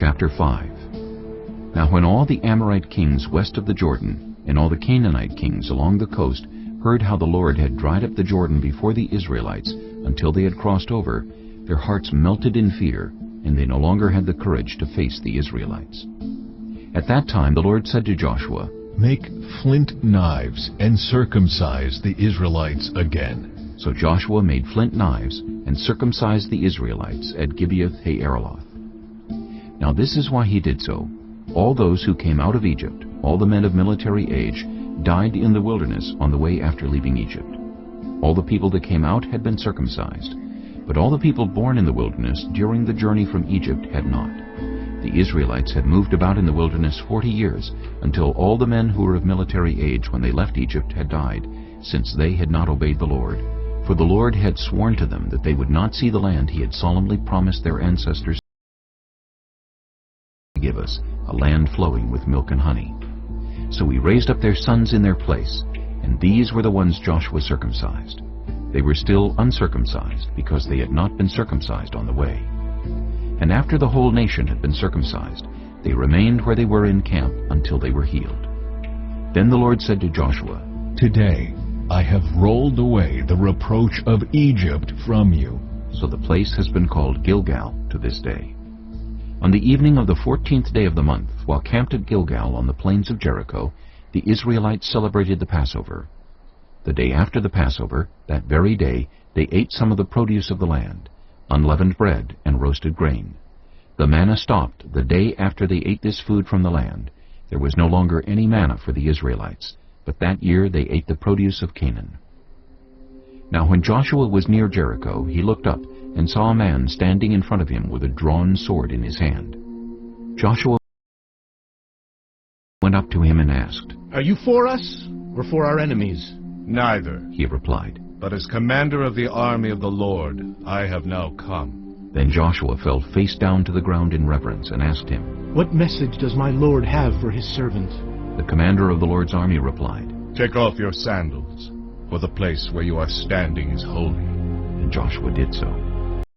Chapter 5. Now when all the Amorite kings west of the Jordan, and all the Canaanite kings along the coast, heard how the Lord had dried up the Jordan before the Israelites until they had crossed over, their hearts melted in fear, and they no longer had the courage to face the Israelites. At that time the Lord said to Joshua, "Make flint knives and circumcise the Israelites again." So Joshua made flint knives and circumcised the Israelites at Gibeath-haaraloth. Now this is why he did so. All those who came out of Egypt, all the men of military age, died in the wilderness on the way after leaving Egypt. All the people that came out had been circumcised, but all the people born in the wilderness during the journey from Egypt had not. The Israelites had moved about in the wilderness 40 years, until all the men who were of military age when they left Egypt had died, since they had not obeyed the Lord. For the Lord had sworn to them that they would not see the land he had solemnly promised their ancestors to give us, a land flowing with milk and honey. So he raised up their sons in their place, and these were the ones Joshua circumcised. They were still uncircumcised, because they had not been circumcised on the way. And after the whole nation had been circumcised, they remained where they were in camp until they were healed. Then the Lord said to Joshua, "Today I have rolled away the reproach of Egypt from you." So the place has been called Gilgal to this day. On the evening of the 14th day of the month, while camped at Gilgal on the plains of Jericho, the Israelites celebrated the Passover. The day after the Passover, that very day, they ate some of the produce of the land, unleavened bread and roasted grain. The manna stopped the day after they ate this food from the land. There was no longer any manna for the Israelites, but that year they ate the produce of Canaan. Now when Joshua was near Jericho, he looked up and saw a man standing in front of him with a drawn sword in his hand. Joshua went up to him and asked, "Are you for us or for our enemies?" "Neither," he replied. "but as commander of the army of the Lord, I have now come." Then Joshua fell face down to the ground in reverence and asked him, "What message does my Lord have for his servant?" The commander of the Lord's army replied, "Take off your sandals, for the place where you are standing is holy." and Joshua did so.